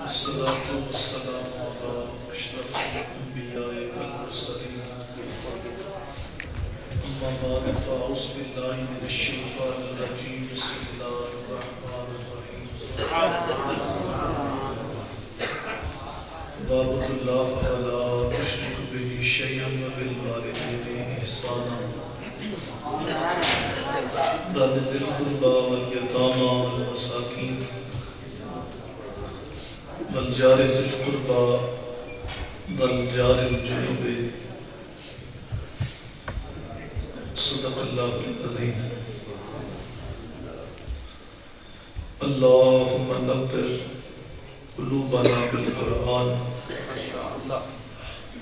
الصلاة والسلام على أشرف الأنبياء والمرسلين أما بعد فأعوذ بالله من الشيطان الرجيم بسم الله الرحمن الرحيم واعبدوا الله ولا تشركوا به شيئا وبالوالدين إحسانا ذا ذي القربى واليتامى والمساكين والجار ذي القربى والجار الجنوب صدق اللہ العظیم اللہم نور قلوبنا بالقرآن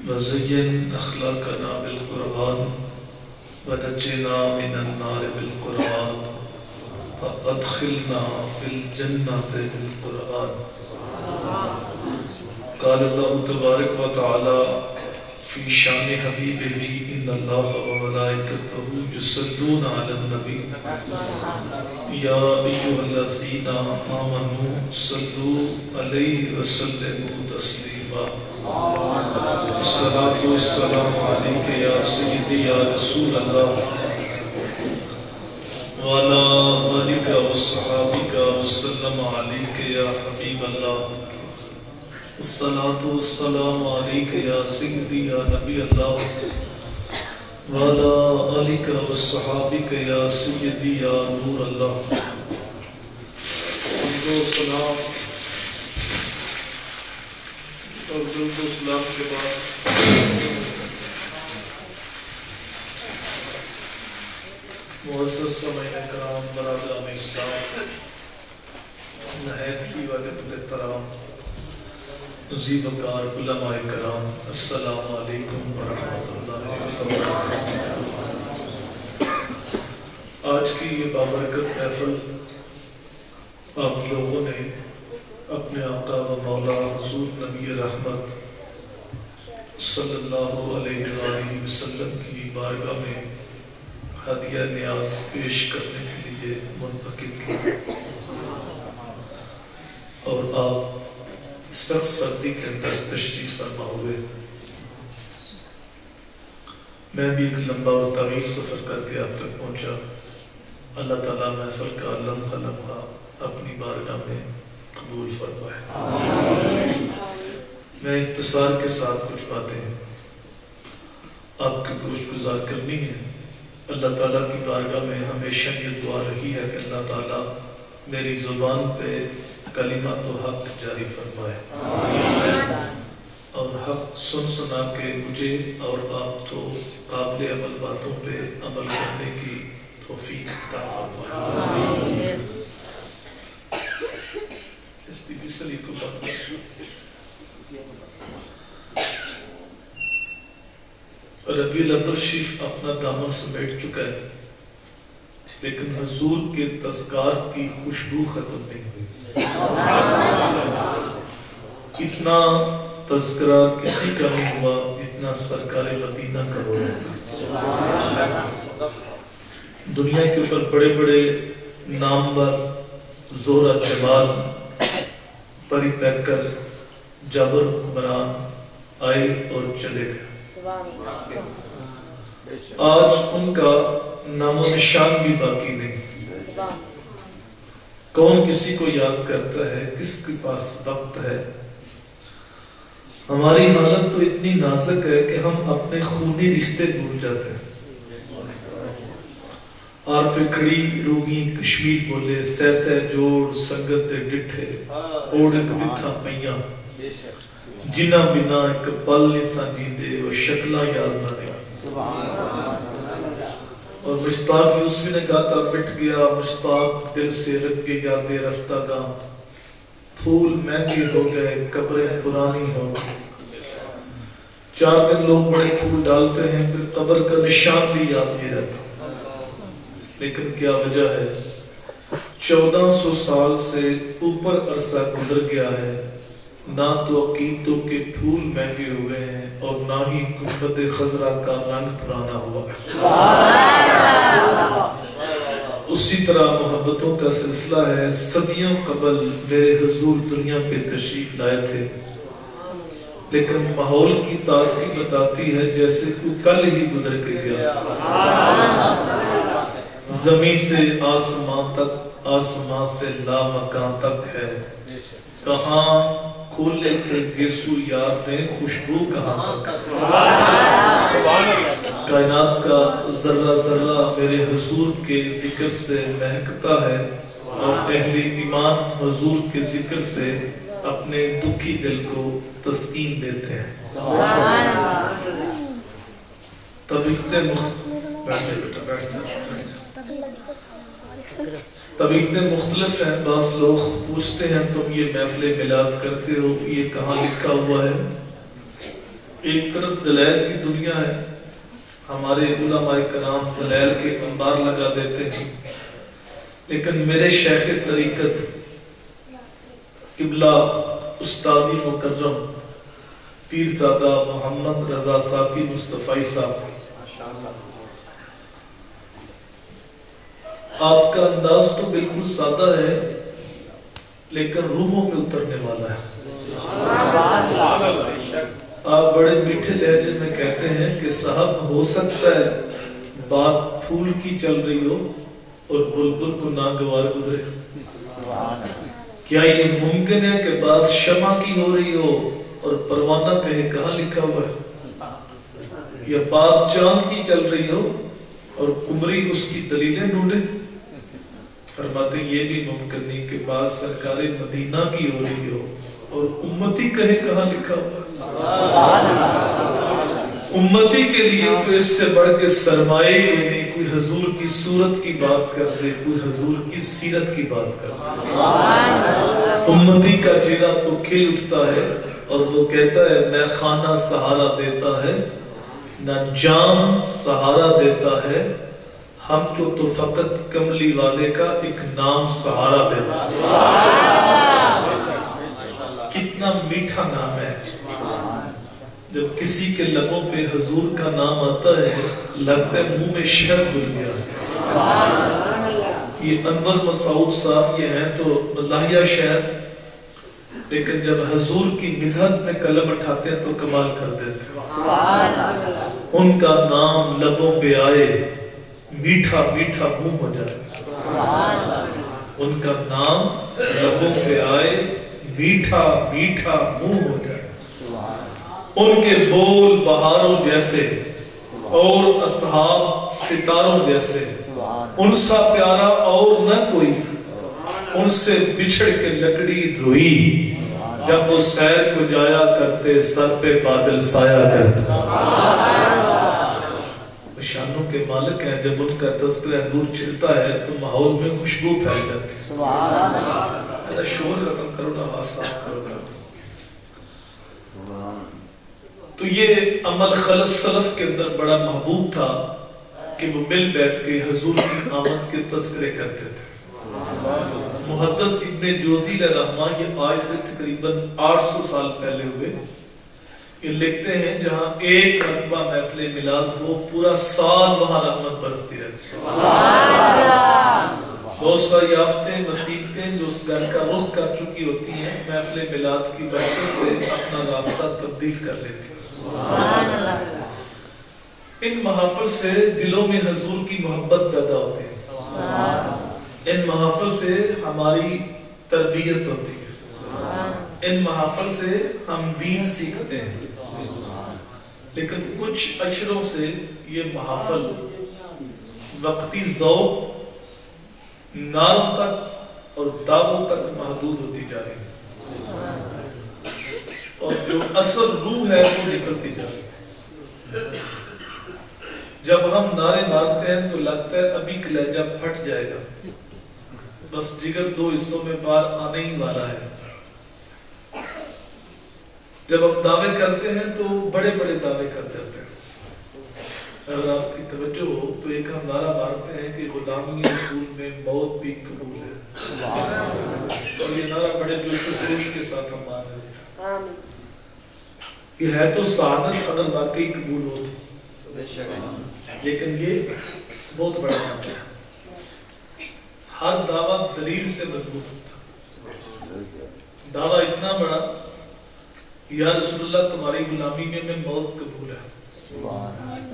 وزین اخلاقنا بالقرآن ونجنا من النار بالقرآن وادخلنا في الجنة بالقرآن قال اللہ تبارک و تعالی فی شان حبیبہ ان اللہ وملائکتہ یصلون علی النبی یا ایھا الذین آمنوا صلوا علیہ وسلموا تسلیما الصلاۃ والسلام علیک یا سیدی یا رسول اللہ وعلی آلک وصحابک وسلم علیک یا حبیب اللہ الصلاة والسلام علیک یا سیدی یا نبی اللہ وعلی آلک وصحابک یا سیدی یا نور اللہ حمد و سلام اور درود و سلام کے بعد معزز سامعین کرام برادران اسلام نہایت ہی واجب الاحترام عزیز وقار علماء کرام السلام علیکم ورحمۃ اللہ وبرکاتہ۔ آج کی یہ بابرکت محفل آپ لوگوں نے اپنے آقا و مولا حضور نبی رحمت صلی اللہ علیہ وآلہ وسلم کی بارگاہ میں ہدیہ نیاز پیش کرنے کے لیے منعقد کی اور آپ سخت سردی کے اندر تشریف فرما ہوئے۔ میں بھی ایک لمبا اور طویل سفر کر کے آپ تک پہنچا۔ اللہ تعالیٰ محفل کا لمحہ لمحہ اپنی بارگاہ میں قبول فرمائے۔ میں اختصار کے ساتھ کچھ باتیں آپ کے گوش گزار کرنی ہے۔ اللہ تعالیٰ کی بارگاہ میں ہمیشہ یہ دعا رہی ہے کہ اللہ تعالیٰ میری زبان پہ کلمات و حق جاری فرمائے اور حق سن سنا کے مجھے اور آپ تو قابل عمل باتوں پہ عمل کرنے کی توفیق عطا فرمائے۔ اس کی بسلی کو بات ربیع الاول شریف اپنا دامن سمیٹ چکا ہے لیکن حضور کے تذکار کی خوشبو ختم نہیں ہوئی۔ اتنا تذکرہ کسی کا نہیں ہوا جتنا سرکار مدینہ کا ہوا۔ دنیا کے اوپر بڑے بڑے نامور زورہ جمال پری پیکر جابر حکمران آئے اور چلے گئے۔ آج ان کا نام و نشان بھی باقی نہیں۔ کون کسی کو یاد کرتا ہے، کس کے پاس وقت ہے؟ ہماری حالت تو اتنی نازک ہے کہ ہم اپنے خونی رشتے بھول جاتے ہیں۔ عارف کھڑی روگی کشمیر بولے سہ سہ جوڑ سنگت ڈٹھے اوڑک بتھا پیاں جنہ بنا ایک پل نساں جیندے اور شکلہ یاد نہ دے۔ اور مشتاق یوسفی نے کہا تھا مٹ گیا مشتاق دل سے رکھ کے یادیں رفتہ گاں پھول مہنگے ہو گئے قبریں پرانی ہو۔ 4 دن لوگ بڑے پھول ڈالتے ہیں پھر قبر کا نشان بھی یاد نہیں رہتا۔ لیکن کیا وجہ ہے؟ 1400 سال سے اوپر عرصہ گزر گیا ہے، نہ تو عقیدتوں کے پھول مہنگے ہوئے ہیں اور نہ ہی گنبد خضرا کا رنگ پرانا ہوا ہے۔ اسی طرح محبتوں کا سلسلہ ہے. صدیوں قبل میرے حضور دنیا پہ تشریف لائے تھے، لیکن ماحول کی تازگی بتاتی ہے جیسے کوئی کل ہی گزر کے گیا. زمین سے آسمان تک، آسمان سے لامکان تک ہے. کہاں کھولے تھے گیسو یار نے خوشبو کہاں تک. کائنات کا ذرہ ذرہ میرے حضور کے ذکر سے مہکتا ہے، اور اہل ایمان حضور کے ذکر سے اپنے دکھی دل کو تسکین دیتے ہیں. طبیعتیں مختلف ہیں. بعض لوگ پوچھتے ہیں تم یہ محفل میلاد کرتے ہو، یہ کہاں لکھا ہوا ہے؟ ایک طرف دلائل کی دنیا ہے، ہمارے علماء کرام دلائل کے انبار لگا دیتے ہیں، لیکن میرے شیخ طریقت قبلہ استادی مکرم پیرزادہ محمد رضا صافی مصطفی صاحب، آپ کا انداز تو بالکل سادہ ہے لیکن روحوں میں اترنے والا ہے. آپ بڑے میٹھے لہجے میں کہتے ہیں کہ صاحب ہو سکتا ہے بات پھول کی چل رہی ہو اور بلبل کو ناگوار گزرے. کیا یہ ممکن ہے کہ بات شمع کی ہو رہی ہو اور پروانہ کہے کہاں لکھا ہوا ہے؟ یا بات چاند کی چل رہی ہو اور کمری اس کی دلیلیں ڈھونڈے؟ فرماتے یہ بھی ممکن نہیں کہ بات سرکار مدینہ کی ہو رہی ہو اور امتی کہے کہاں لکھا ہوا. امتی کے لیے تو اس سے بڑھ کے سرمایہ کوئی نہیں. کوئی حضور کی صورت کی بات کر دے، کوئی حضور کی سیرت کی بات کر دے. امتی کا چہرہ تو کھل اٹھتا ہے اور وہ کہتا ہے میں خانہ سہارا دیتا ہے نہ جام سہارا دیتا ہے، ہم کو تو فقط کملی والے کا ایک نام سہارا دیتا ہے. کتنا میٹھا نام ہے. جب کسی کے لبوں پہ حضور کا نام آتا ہے لگتا ہے منہ میں شہد گل گیا. یہ انور مسعود صاحب یہ ہیں تو ملاحیہ شہر، لیکن جب حضور کی مدحت میں قلم اٹھاتے ہیں تو کمال کر دیتے ہیں. ان کا نام لبوں پہ آئے میٹھا میٹھا منہ ہو جائے. ان کا نام لبوں پہ آئے میٹھا میٹھا منہ ہو جائے. ان کے بول بہاروں جیسے اور اصحاب ستاروں جیسے، ان سا پیارا اور نہ کوئی. ان سے بچھڑ کے لکڑی روئی، جب وہ سیر کو جایا کرتے سر پہ بادل سایہ کرتے. شانوں کے مالک ہیں. جب ان کا تذکرہ نور چھڑتا ہے تو ماحول میں خوشبو پھیل جاتی ہے. شور ختم کرو نا، آواز صاف کرو نا. تو یہ عمل خلص سلف کے اندر بڑا محبوب تھا کہ وہ مل بیٹھ کے حضور کی آمد کے تذکرے کرتے تھے. محدث ابن جوزی علیہ رحمہ یہ آج سے تقریباً 800 سال پہلے ہوئے، یہ لکھتے ہیں جہاں ایک مرتبہ محفل میلاد ہو پورا سال وہاں رحمت برستی رہتی. بہت ساری آفتیں مصیبتیں جو اس گھر کا رخ کر چکی ہوتی ہیں محفل میلاد کی برکت سے اپنا راستہ تبدیل کر لیتی. ان محافل سے دلوں میں حضور کی محبت پیدا ہوتی ہے. ان محافل سے ہماری تربیت ہوتی ہے. ان محافل سے ہم دین سیکھتے ہیں. لیکن کچھ اشروں سے یہ محافل وقتی ذوق ناروں تک اور دعووں تک محدود ہوتی جا رہی ہے، اور جو اصل روح ہے وہ نکلتی جا رہی ہے. جب ہم نعرے مارتے ہیں تو لگتا ہے ابھی کلیجہ پھٹ جائے گا، بس جگر 2 حصوں میں باہر آنے ہی والا ہے. جب ہم دعوے کرتے ہیں تو بڑے بڑے دعوے کر جاتے ہیں. اگر آپ کی توجہ ہو تو ایک ہم نعرہ مارتے ہیں کہ غلامی رسول میں موت بھی قبول ہے، اور یہ نعرہ بڑے جوش و خروش کے ساتھ ہم مان رہے ہیں. یہ ہے تو سعادت اگر واقعی قبول ہو تو، لیکن یہ بہت بڑا نعرہ ہے. ہر دعویٰ دلیل سے مضبوط ہوتا. دعویٰ اتنا بڑا، یا رسول اللہ تمہاری غلامی میں موت قبول ہے،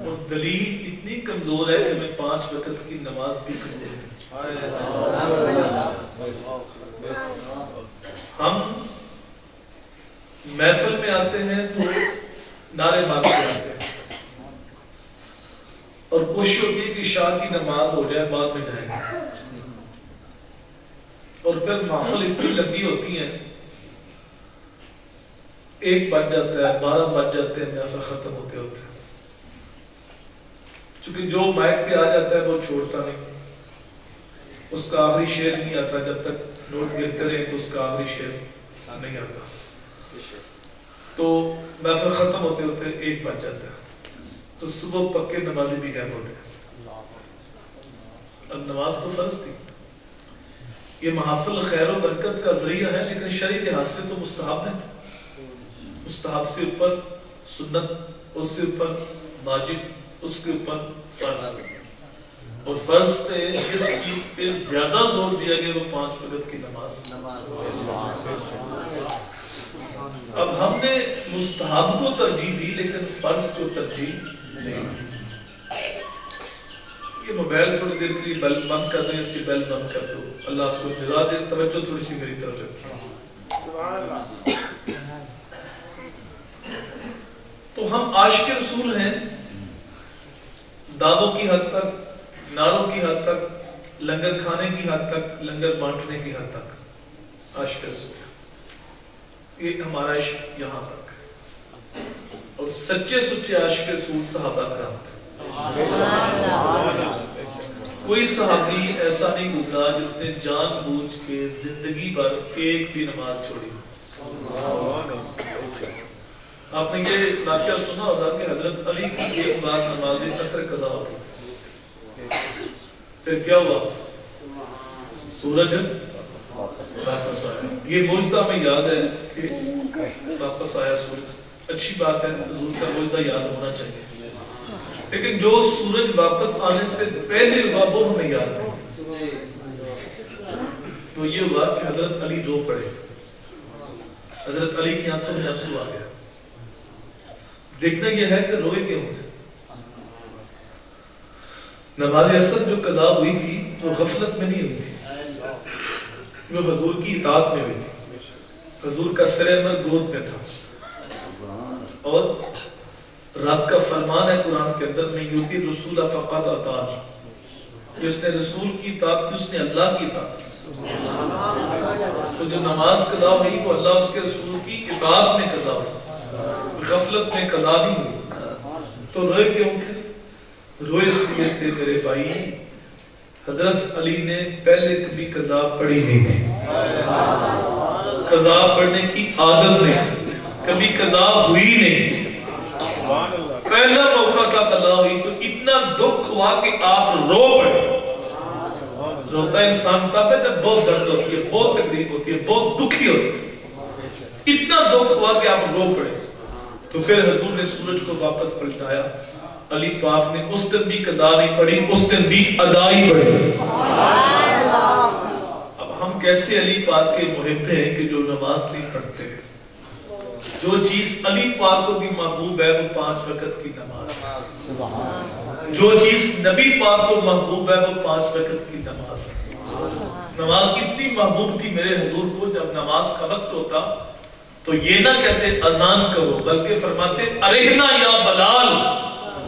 اور دلیل اتنی کمزور ہے کہ میں 5 وقت کی نماز بھی قبول ہے. ہم محفل میں آتے ہیں تو نعرے مارتے آتے ہیں اور کوشش ہوتی ہے کہ عشاء کی نماز ہو جائے، بعد میں جائیں گے، اور پھر محفل اتنی لمبی ہوتی ہے، 1 بج جاتا ہے، 12 بج جاتے ہیں محفل ختم ہوتے ہوتے. چونکہ جو مائک پہ آ جاتا ہے وہ چھوڑتا نہیں، اس کا آخری شعر نہیں آتا، جب تک نوٹ گرتے رہے تو اس کا آخری شعر نہیں آتا. تو محفل ختم ہوتے ہوتے 1 بج جاتا ہے، تو صبح پکے نمازی بھی غائب ہوتے ہیں. اب نماز تو فرض تھی. یہ محافل خیر و برکت کا ذریعہ ہے، لیکن شرعی لحاظ سے تو مستحب ہے. مستحب سے اوپر سنت، اس سے اوپر واجب، اس کے اوپر فرض. اور فرض پہ اس چیز پہ زیادہ زور دیا گیا وہ 5 وقت کی نماز. اب ہم نے مستحب کو ترجیح دی لیکن فرض کو ترجیح نہیں دی. یہ موبائل تھوڑی دیر کے لیے بیل بند کر دیں، اس کی بیل بند کر دو. اللہ آپ کو جزا دے. توجہ تھوڑی سی میری طرف رکھیں. تو ہم عاشق رسول ہیں، دعووں کی حد تک، نعروں کی حد تک، لنگر کھانے کی حد تک، لنگر بانٹنے کی حد تک عاشق رسول. یہ ہمارا عشق یہاں تک. اور سچے سچے عاشق رسول صحابہ کرام تھے. کوئی صحابی ایسا نہیں گزرا جس نے جان بوجھ کے زندگی بھر ایک بھی نماز چھوڑی. آپ نے یہ واقعہ سنا ہوگا کہ حضرت علی کی ایک بار نماز عصر قضا ہو گئی، پھر کیا ہوا؟ سورج واپس آیا. یہ معجزہ ہمیں یاد ہے کہ واپس آیا سورج. اچھی بات ہے، حضور کا معجزہ یاد ہونا چاہیے، لیکن جو سورج واپس آنے سے پہلے ہوا وہ ہمیں یاد ہے. تو یہ ہوا کہ حضرت علی رو پڑے. حضرت علی کی آنکھوں میں آنسو آ گیا. دیکھنا یہ ہے کہ روئے کیوں تھے. نماز عصر جو قضا ہوئی تھی وہ غفلت میں نہیں ہوئی تھی، وہ حضور کی اطاعت میں ہوئی تھی. حضور کا سر عمر گود میں تھا، اور رب کا فرمان ہے قرآن کے اندر میں یوتی رسول فقط اطاع. جس نے رسول کی اطاعت کی اس نے اللہ کی اطاعت کی. تو جو نماز قضا ہوئی وہ اللہ اس کے رسول کی اطاعت میں قضا ہوئی، غفلت میں قضا نہیں ہوئی. تو روئے کیوں تھے؟ روئے اس لیے تھے میرے بھائی، حضرت علی نے پہلے کبھی قضا پڑھی نہیں تھی. قضا پڑھنے کی عادت نہیں تھی، کبھی قضا ہوئی نہیں. پہلا موقع تھا قضا ہوئی تو اتنا دکھ ہوا کہ آپ رو پڑے. روتا انسان تب ہے جب بہت درد ہوتی ہے، بہت تکلیف ہوتی ہے، بہت دکھی ہوتی ہے. اتنا دکھ ہوا کہ آپ رو پڑے. تو پھر حضور نے سورج کو واپس پلٹایا. علی پاک نے اس دن بھی قضا نہیں پڑھی، اس دن بھی ادا ہی پڑھی. اب ہم کیسے علی پاک کے محب ہیں کہ جو نماز نہیں پڑھتے ہیں. جو چیز علی پاک کو بھی محبوب ہے وہ 5 وقت کی نماز ہے. جو چیز نبی پاک کو محبوب ہے وہ 5 وقت کی نماز ہے. نماز کتنی محبوب تھی میرے حضور کو. جب نماز کا وقت ہوتا تو یہ نہ کہتے اذان کرو، بلکہ فرماتے ارہنا یا بلال،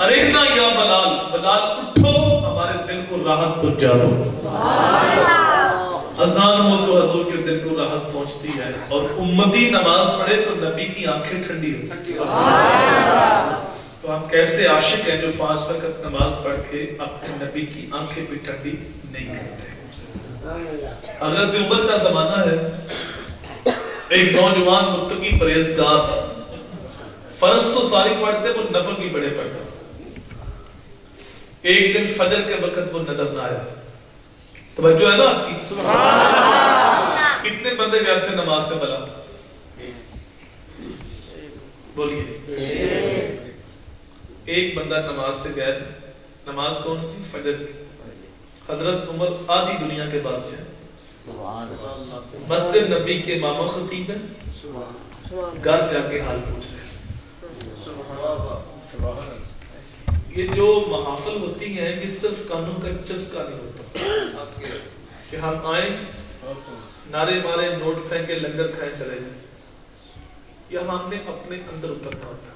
ارہنا یا بلال، بلال اٹھو ہمارے دل کو راحت پہنچا دو. اذان ہو تو حضور کے دل کو راحت پہنچتی ہے، اور امتی نماز پڑھے تو نبی کی آنکھیں ٹھنڈی ہوتی ہیں. تو ہم کیسے عاشق ہیں جو 5 وقت نماز پڑھ کے اپنے نبی کی آنکھیں بھی ٹھنڈی نہیں کرتے. حضرت عمر کا زمانہ ہے. ایک نوجوان متقی پرہیزگار، فرض تو ساری پڑھتے، وہ نفل بھی بڑے پڑھتے. ایک دن فجر کے وقت وہ نظر نہ آیا. توجہ ہے نا آپ کی؟ کتنے بندے گئے تھے نماز سے بلا؟ بولیے. ایک بندہ نماز سے گیا تھا. نماز کون تھی؟ فجر کی. حضرت عمر آدھی دنیا کے بادشاہ ہیں، مسجد نبی کے امام و خطیب ہیں، گھر جا کے حال پوچھ رہے ہیں۔ یہ جو محافل ہوتی ہیں یہ صرف کانوں کا چسکا نہیں ہوتا کہ ہم آئیں نعرے مارے نوٹ پھینکے لنگر کھائے چلے جائیں، یا ہم نے اپنے اندر اترنا ہوتا ہے،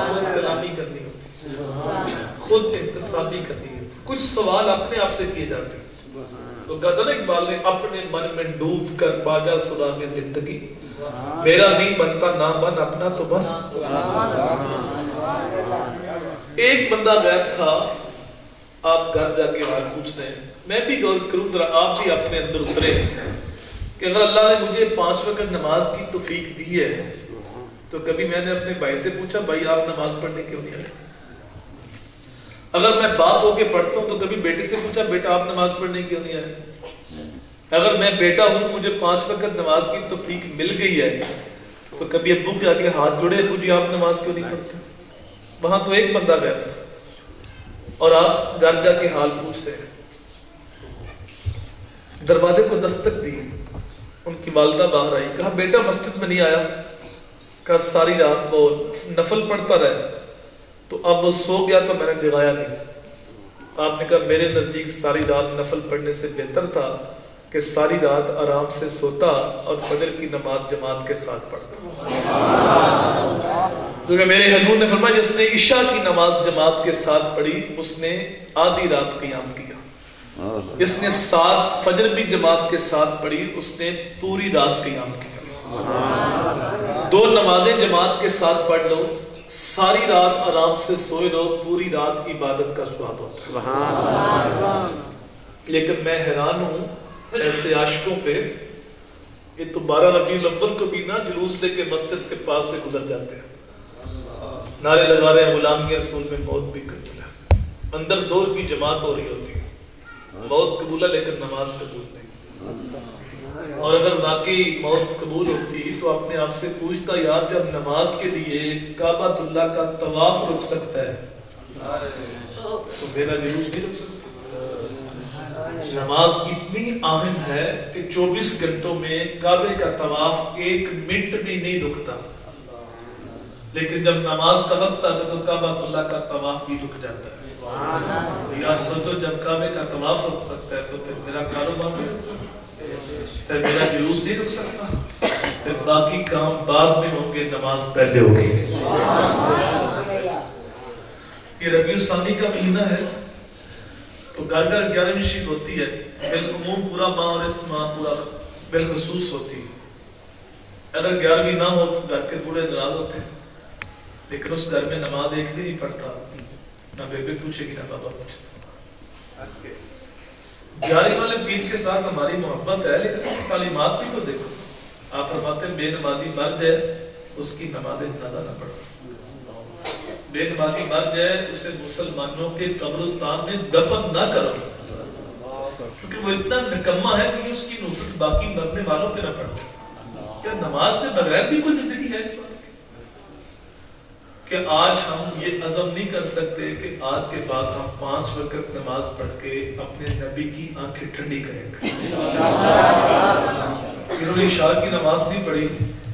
خود کلامی کرنی ہوتی ہے، خود احتسابی کرنی ہوتی ہے، کچھ سوال اپنے آپ سے کیے جاتے ہیں۔ تو کہتا نا اقبال نے اپنے من میں ڈوب کر باجا سراغ زندگی، میرا نہیں بنتا نہ بن اپنا تو بن۔ ایک بندہ غائب تھا، آپ گھر جا کے حال پوچھ رہے ہیں، میں بھی غور کروں ذرا آپ بھی اپنے اندر اترے کہ اگر اللہ نے مجھے 5 وقت نماز کی توفیق دی ہے تو کبھی میں نے اپنے بھائی سے پوچھا بھائی آپ نماز پڑھنے کیوں نہیں آئے؟ اگر میں باپ ہو کے پڑھتا ہوں تو کبھی بیٹے سے پوچھا بیٹا آپ نماز پڑھنے کیوں نہیں آئے؟ اگر میں بیٹا ہوں مجھے 5 وقت نماز کی توفیق مل گئی ہے تو کبھی ابو کے آگے ہاتھ جوڑے ابو جی آپ نماز کیوں نہیں پڑھتے؟ وہاں تو ایک بندہ غائب تھا اور آپ گھر جا کے حال پوچھتے ہیں۔ دروازے کو دستک دی، ان کی والدہ باہر آئی، کہا بیٹا مسجد میں نہیں آیا؟ کہا ساری رات وہ نفل پڑھتا رہے تو اب وہ سو گیا تو میں نے جگایا نہیں۔ آپ نے کہا میرے نزدیک ساری رات نفل پڑھنے سے بہتر تھا کہ ساری رات آرام سے سوتا اور فجر کی نماز جماعت کے ساتھ پڑھتا، کیونکہ میرے حضور نے فرمایا جس نے عشاء کی نماز جماعت کے ساتھ پڑھی اس نے آدھی رات قیام کیا، جس نے فجر بھی جماعت کے ساتھ پڑھی اس نے پوری رات قیام کیا۔ 2 نمازیں جماعت کے ساتھ پڑھ لو، ساری رات آرام سے سوئے رہو، پوری رات عبادت کا ثواب ہوتا ہے۔ لیکن میں حیران ہوں ایسے عاشقوں پہ، یہ تو 12 ربیع الاول کو بھی نا جلوس لے کے مسجد کے پاس سے گزر جاتے ہیں، نعرے لگا رہے ہیں غلامی رسول میں موت بھی قبول ہے، اندر زور کی جماعت ہو رہی ہوتی ہے، موت قبول ہے لیکن نماز قبول نہیں۔ اور اگر واقعی موت قبول ہوتی تو اپنے آپ سے پوچھتا یار جب نماز کے لیے کعبۃ اللہ کا طواف رک سکتا ہے تو میرا جلوس نہیں رک سکتا۔ نماز اتنی اہم ہے کہ 24 گھنٹوں میں کعبے کا طواف 1 منٹ بھی نہیں رکتا، لیکن جب نماز کا وقت آتا تو کعبۃ اللہ کا طواف بھی رک جاتا ہے۔ یا سوچو جب کعبے کا طواف رک سکتا ہے تو پھر میرا کاروبار نہیں رک سکتا، پھر میرا جلوس نہیں رک سکتا، پھر باقی کام بعد میں ہوں گے، نماز پہلے ہوگی۔ یہ ربیع الثانی کا مہینہ ہے تو گھر گھر 11ویں شریف ہوتی ہے، بالعموم پورا ماہ اور اس ماہ پورا بالخصوص ہوتی ہے۔ اگر 11ویں نہ ہو تو گھر کے پورے ناراض ہوتے ہیں، لیکن اس گھر میں نماز ایک بھی نہیں پڑھتا، نہ بیبے پوچھے گی نہ بابا پوچھے۔ 11ویں والے پیر کے ساتھ ہماری محبت ہے لیکن اس کی تعلیمات بھی تو دیکھو، آپ فرماتے ہیں بے نمازی مر جائے اس کی نماز جنازہ نہ پڑھو، بے نمازی مر جائے اسے مسلمانوں کے قبرستان میں دفن نہ کرو، کیونکہ وہ اتنا نکما ہے کہ اس کی نصرت باقی مرنے والوں کے نہ پڑھو۔ کیا نماز کے بغیر بھی کوئی زندگی ہے انسان کی؟ کہ آج ہم یہ عزم نہیں کر سکتے کہ آج کے بعد ہم 5 وقت نماز پڑھ کے اپنے نبی کی آنکھیں ٹھنڈی کریں گے۔ انہوں نے عشاء کی نماز نہیں پڑھی،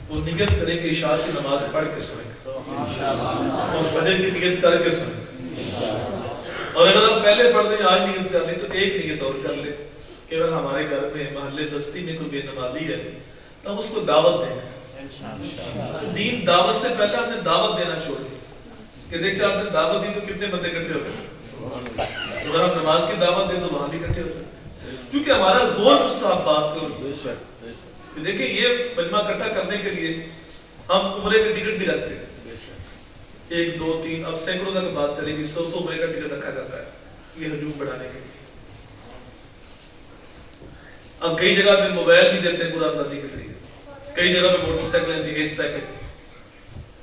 وہ نیت کریں کہ عشاء کی نماز پڑھ کے سوئیں گے اور فجر کی نیت کر کے سوئیں گے۔ اور اگر آپ پہلے پڑھ دیں آج نیت کر لیں تو ایک نیت اور کر لیں کہ اگر ہمارے گھر میں محلے بستی میں کوئی بے نمازی ہے تو ہم اس کو دعوت دیں گے۔ دین دعوت سے پہلے ہم نے دعوت دینا چھوڑ دیا کہ دیکھیں آپ نے دعوت دی تو کتنے بندے اکٹھے ہو گئے، اگر ہم نماز کی دعوت دیں تو وہاں بھی اکٹھے ہو سکتے، کیونکہ ہمارا زور مستحبات کو دیکھیں یہ مجمع اکٹھا کرنے کے لیے ہم عمرے کے ٹکٹ بھی رکھتے ہیں، 1 2 3 اب سینکڑوں تک بات چلے گی، 100 عمرے کا ٹکٹ رکھا جاتا ہے یہ ہجوم بڑھانے کے لیے۔ اب کئی جگہ پہ موبائل بھی دیتے ہیں قرآن اندازی کے ذریعے، کئی جگہ پہ موٹر سائیکل جہیز پیکج،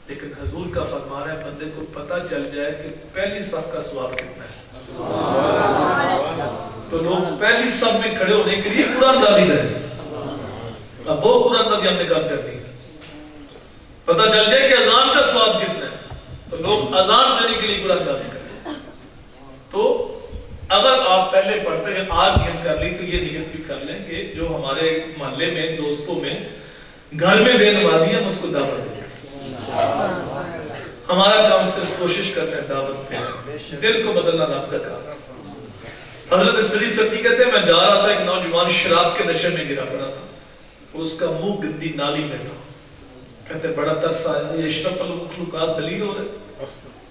لیکن حضور کا فرمان ہے بندے کو پتہ چل جائے کہ پہلی صف کا ثواب کتنا ہے تو لوگ پہلی صف میں کھڑے ہونے کے لیے قرآن اندازی کریں۔ اب وہ قرآن اندازی ہم نے کام کرنی ہے، پتہ چل جائے کہ اذان کا ثواب کتنا ہے تو لوگ اذان دینے کے لیے قرآن اندازی کریں۔ تو اگر آپ پہلے پڑھتے ہیں آج نیت کر لی تو یہ نیت بھی کر لیں کہ جو ہمارے محلے میں دوستوں میں گھر میں بے نمازی ہم اس کو دعوت دیں. ہمارا کام صرف کوشش کرنا ہے دعوت پہ، دل کو بدلنا رب کا کام. حضرت سری ستی کہتے ہیں میں جا رہا تھا، ایک نوجوان شراب کے نشے میں گرا پڑا تھا، اس کا منہ گندی نالی میں تھا. کہتے بڑا ترس آیا، یہ اشرف المخلوقات دلیل ہو رہے.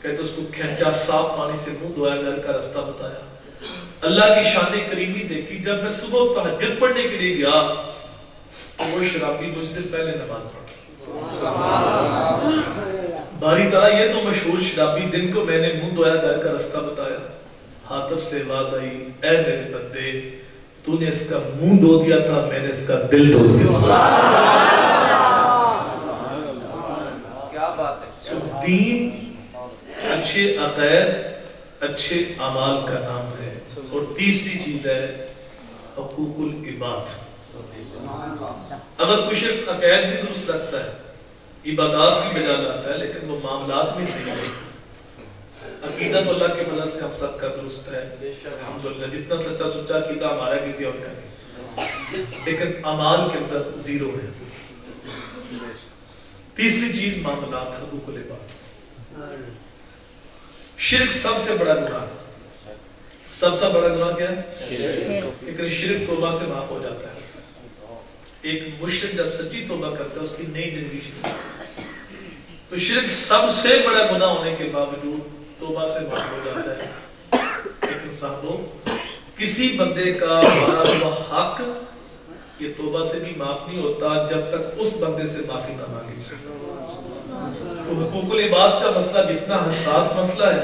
کہتے اس کو کھینچا، صاف پانی سے منہ دھویا، گھر کا رستہ بتایا، اللہ کی شان کریمی دیکھی. جب میں صبح تہجد پڑھنے کے لیے گیا تو وہ شرابی مجھ سے پہلے نماز پڑھا. باری تعالیٰ یہ تو مشہور شرابی، دن کو میں نے منہ دھویا، گھر کا رستہ بتایا، حاطف سے بات آئی، اے میرے بندے تو نے اس کا منہ دھو دیا تھا، میں نے اس کا دل دھو دیا. کیا بات ہے. دین اچھے عقائد، اچھے اعمال کا نام ہے. اور تیسری چیز ہے حقوق العباد. اگر کوئی شخص عقائد بھی درست رکھتا ہے، عبادات بھی بجا لاتا ہے، لیکن وہ معاملات میں صحیح نہیں. عقیدہ تو اللہ کے فضل سے ہم سب کا درست ہے الحمدللہ، جتنا سچا سچا عقیدہ ہمارا کسی اور کا نہیں، لیکن اعمال کے اندر زیرو ہے. تیسری چیز معاملات، حقوق العباد. شرک سب سے بڑا گناہ، سب سے بڑا گناہ کیا ہے؟ لیکن شرک توبہ سے معاف ہو جاتا ہے. ایک مشرک جب سچی توبہ کرتا ہے اس کی نئی زندگی شروع ہوتی ہے. تو شرک سب سے بڑا گناہ ہونے کے باوجود توبہ سے معاف ہو جاتا ہے. لیکن صاحبوں، کسی بندے کا مارا ہوا حق یہ توبہ سے بھی معاف نہیں ہوتا جب تک اس بندے سے معافی نہ مانگی جائے. تو حقوق العباد کا مسئلہ جتنا حساس مسئلہ ہے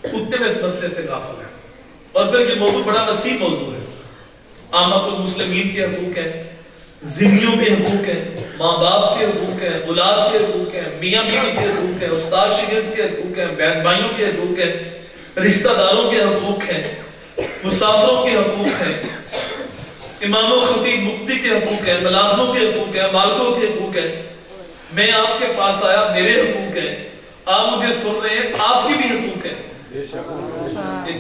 اتنے میں اس مسئلے سے غافل ہے. اور پھر یہ موضوع بڑا وسیع موضوع ہے. عامت المسلمین کے حقوق ہیں، ذمیوں کے حقوق ہیں، ماں باپ کے حقوق ہیں، اولاد کے حقوق ہیں، میاں بیوی کے حقوق ہیں، استاد شاگرد کے حقوق ہیں، بہن بھائیوں کے حقوق ہیں، رشتہ داروں کے حقوق ہیں، مسافروں کے حقوق ہیں، امام و خطیب مفتی کے حقوق ہیں، ملازموں کے حقوق ہیں، مالکوں کے حقوق ہیں. میں آپ کے پاس آیا، میرے حقوق ہیں، آپ مجھے سن رہے ہیں، آپ کی بھی حقوق ہیں.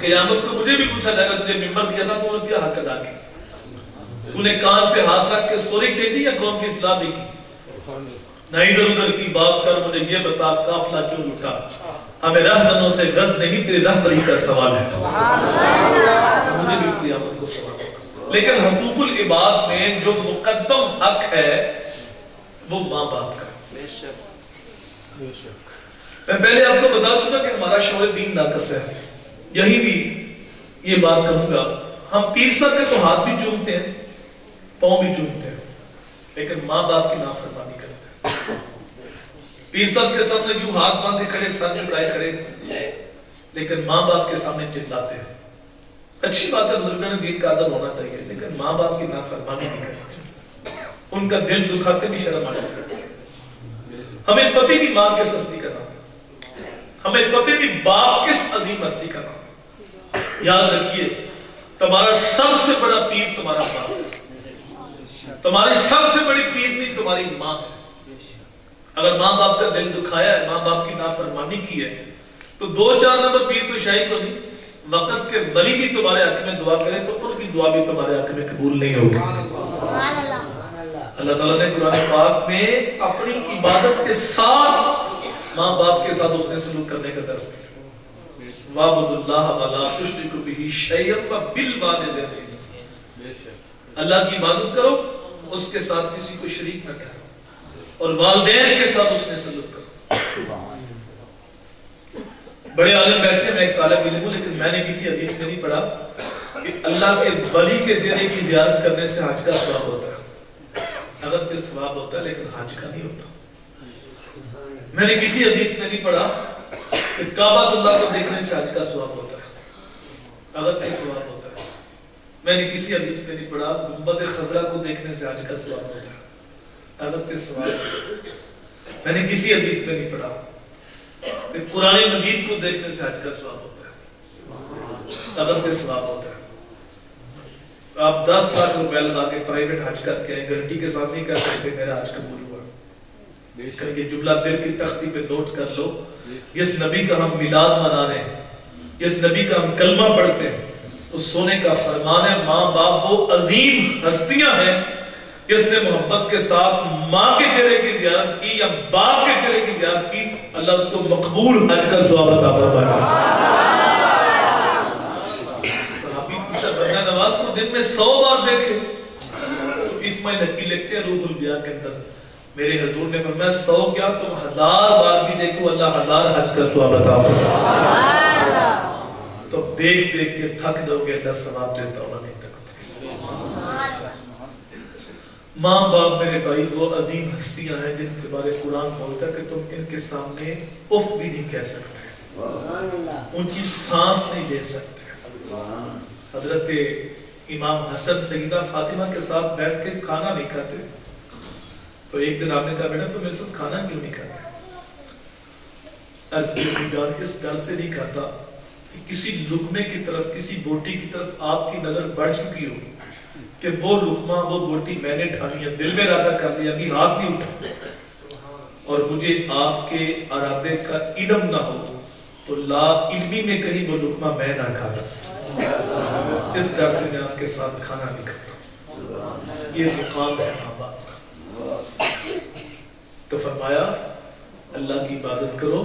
قیامت کو مجھے بھی پوچھا جائے گا تجھے ممبر دیا تھا تو نے کیا حق ادا کیا؟ تو نے کان پہ ہاتھ رکھ کے سوری کھینچی یا قوم کی اصلاح بھی کی؟ نہ ادھر ادھر کی بات کر، مجھے یہ بتا قافلہ کیوں لٹا؟ ہمیں رہزنوں سے غرض نہیں، تیری رہبری کا سوال ہے. مجھے بھی قیامت کو سوال ہوگا. لیکن حقوق العباد میں جو مقدم حق ہے وہ ماں باپ کا. میں پہلے آپ کو بتا چکا کہ ہمارا شعور دین ناقص ہے. یہی بھی یہ بات کہوں گا، ہم پیر صاحب کے تو ہاتھ بھی چومتے ہیں، پاؤں بھی چومتے ہیں، لیکن ماں باپ کی نافرمانی کرتے ہیں. پیر صاحب کے سامنے یوں ہاتھ باندھے کھڑے، سر جھکائے کھڑے، لیکن ماں باپ کے سامنے چلاتے ہیں. اچھی بات ہے، بزرگان دین کا ادب ہونا چاہیے، لیکن ماں باپ کی نافرمانی نہیں کرنی چاہیے. ان کا دل دکھاتے بھی شرم آنا چاہیے. ہمیں پتہ بھی ماں کس ہستی کا نام ہے، ہمیں پتہ بھی باپ کس عظیم ہستی کا نام ہے. یاد رکھیے، تمہارا سب سے بڑا پیر تمہارا باپ ہے. تمہاری سب سے بڑی پیر نہیں تمہاری ماں ہے. اگر ماں باپ کا دل دکھایا ہے، ماں باپ کی نافرمانی کی ہے، تو 2-4 نمبر پیر تو شاہی کو نہیں. وقت کے ولی بھی تمہارے حق میں دعا کریں تو ان کی دعا بھی تمہارے حق میں قبول نہیں ہوگی. اللہ تعالیٰ نے قرآن پاک میں اپنی عبادت کے ساتھ ماں باپ کے ساتھ اس نے سلوک کرنے کا درس دیا. وَعْبُدُوا اللَّهَ وَلَا تُشْرِكُوا بِهِ شَيْئًا وَبِالْوَالِدَيْنِ إِحْسَانًا. اللہ کی عبادت کرو، اس کے ساتھ کسی کو شریک نہ کرو، اور والدین کے ساتھ اس نے سلوک کرو. بڑے عالم بیٹھے، میں ایک طالب علم ہوں، لیکن میں نے کسی حدیث میں نہیں پڑھا کہ اللہ کے ولی کے چہرے کی زیارت کرنے سے حج کا ثواب ہوتا ہے. اگر کے ثواب ہوتا ہے لیکن حج کا نہیں ہوتا. میں نے کسی حدیث میں نہیں پڑھا کہ کعبۃ اللہ کو دیکھنے سے حج کا ثواب ہوتا ہے. اگر کے ثواب ہوتا ہے. میں نے کسی حدیث میں نہیں پڑھا گنبد خضرا کو دیکھنے سے حج کا ثواب ہوتا ہے. اگر کے ثواب ہوتا ہے. میں نے کسی حدیث میں نہیں پڑھا کہ قرآن مجید کو دیکھنے سے حج کا ثواب ہوتا ہے. اگر کے ثواب ہوتا ہے. آپ 10 لاکھ روپے لگا کے پرائیویٹ حج کر کے گارنٹی کے ساتھ نہیں کر سکتے میرا حج قبول ہوا. یہ جملہ دل کی تختی پہ نوٹ کر لو. جس نبی کا ہم میلاد منا رہے ہیں، جس نبی کا ہم کلمہ پڑھتے ہیں، اس سونے کا فرمان ہے ماں باپ وہ عظیم ہستیاں ہیں جس نے محبت کے ساتھ ماں کے چہرے کی زیارت کی یا باپ کے چہرے کی زیارت کی، اللہ اس کو مقبول حج کا ثواب عطا فرمائے۔ صحابی پوچھا بندہ نواز کو دن میں 100 بار دیکھے، اسماعیل نقی لکھتے ہیں روح البیاء کے اندر، میرے حضور نے فرمایا 100 کیا تم 1000 بار بھی دیکھو اللہ 1000 حج کا ثواب عطا فرمائے۔ تو دیکھ دیکھ کے تھک جاؤ گے، اللہ ثواب دیتا ہوگا نہیں تھکتا۔ ماں باپ میرے بھائی وہ عظیم ہستیاں ہیں جن کے بارے قرآن بولتا ہے کہ تم ان کے سامنے اف بھی نہیں کہہ سکتے، ان کی سانس نہیں لے سکتے۔ حضرت امام حسن سیدہ فاطمہ کے ساتھ بیٹھ کے کھانا نہیں کھاتے، تو ایک دن آپ نے کہا بیٹا تو میرے ساتھ کھانا کیوں نہیں کھاتے؟ عرض کی جان اس ڈر سے نہیں کھاتا کہ کسی لقمے کی طرف، کسی بوٹی کی طرف آپ کی نظر بڑھ چکی ہو کہ وہ لقمہ وہ بوٹی میں نے ڈھانی ہے، دل میں ارادہ کر لیا، ابھی ہاتھ نہیں اٹھا، اور مجھے آپ کے ارادے کا علم نہ ہو تو لا علمی میں کہیں وہ لقمہ میں نہ کھاتا، اس ڈر سے میں آپ کے ساتھ کھانا نہیں کھاتا۔ یہ مقام ہے ماں باپ کا۔ تو فرمایا اللہ کی عبادت کرو،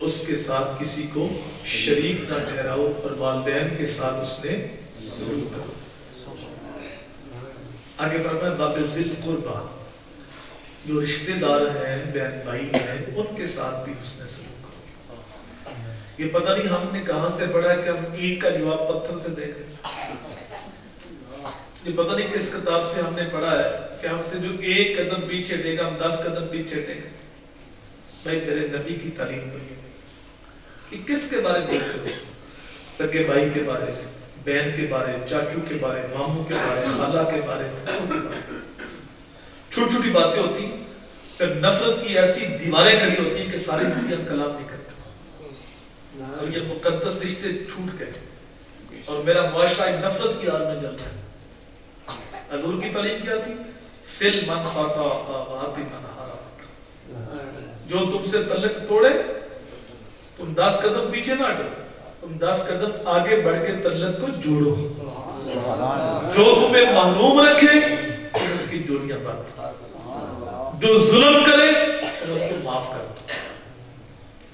اس کے ساتھ کسی کو شریک نہ ٹھہراؤ، اور والدین کے ساتھ اس نے سلوک کرو۔ آگے فرمایا بذل قربا، جو رشتہ دار ہیں، بہن بھائی ہیں، ان کے ساتھ بھی حسن سلوک کرو۔ یہ پتہ نہیں ہم نے کہاں سے پڑھا ہے کہ ہم اینٹ کا جواب پتھر سے دے گئے، یہ پتہ نہیں کس کتاب سے ہم نے پڑھا ہے کہ ہم سے جو 1 قدم پیچھے ہٹے گا ہم 10 قدم پیچھے ہٹیں گے۔ بھائی میرے نبی کی تعلیم تو یہ کہ کس کے بارے میں بولتے ہو؟ سگے بھائی کے بارے میں، بہن کے بارے، چاچو کے بارے، ماموں کے بارے، خالہ کے بارے، چھوٹی چھوٹی باتیں ہوتی، پھر نفرت کی ایسی دیواریں کھڑی ہوتی ہیں کہ ساری دنیا کلام نہیں کرتا، اور یہ مقدس رشتے چھوٹ گئے اور میرا معاشرہ ایک نفرت کی آگ میں جلتا ہے۔ حضور کی تعلیم کیا تھی؟ سل من خاطا واتی من حرام، جو تم سے تعلق توڑے تم 10 قدم پیچھے نہ ہٹو، تم 10 قدم آگے بڑھ کے تعلق کو جوڑو، جو تمہیں محروم رکھے تم اس کی جوڑیاں بند، جو ظلم کرے تم اس کو معاف کر دو،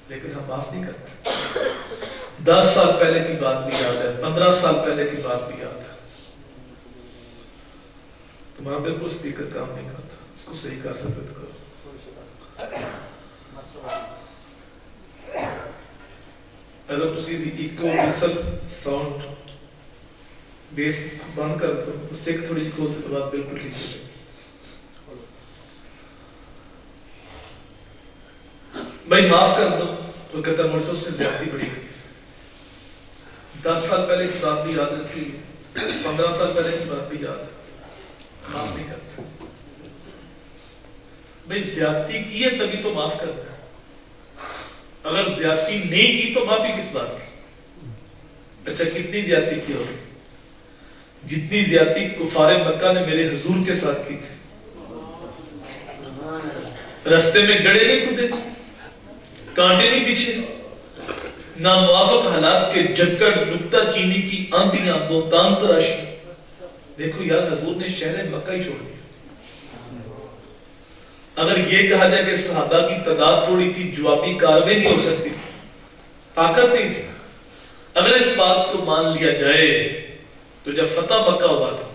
لیکن ہم معاف نہیں کرتے۔ 10 سال پہلے کی بات بھی یاد ہے، 15 سال پہلے کی بات بھی یاد ہے، تمہارا بالکل سپیکر کام نہیں کرتا، اس کو صحیح کر ثابت کرو۔ اگر تسی ایکو وصل ساؤنڈ بیس بند کر دو تو سیک تھوڑی جی کھولتے تو بات بالکل ٹھیک ہے۔ بھائی معاف کر دو تو کہتا ہے مرسل سے زیادتی بڑی گئی۔ 10 سال پہلے کی بات بھی یاد رکھی، 15 سال پہلے کی بات بھی یاد ہے، معاف نہیں کرتے۔ بھائی زیادتی کی ہے تبھی تو معاف کرتا ہے، اگر زیادتی نہیں کی تو معافی کس بات کی؟ اچھا کتنی زیادتی کی ہوگی؟ جتنی زیادتی کفار مکہ نے میرے حضور کے ساتھ کی تھی، رستے میں گڑے نہیں کودے، کانٹے نہیں پیچھے، ناموافق حالات کے جھکڑ، نکتہ چینی کی آندیاں، بہتان تراشی۔ دیکھو یار حضور نے شہر مکہ ہی چھوڑ دیا۔ اگر یہ کہا جائے کہ صحابہ کی تعداد تھوڑی تھی، جوابی کاروائی نہیں ہو سکتی، طاقت نہیں تھی، اگر اس بات کو مان لیا جائے تو جب فتح مکہ ہوا تھا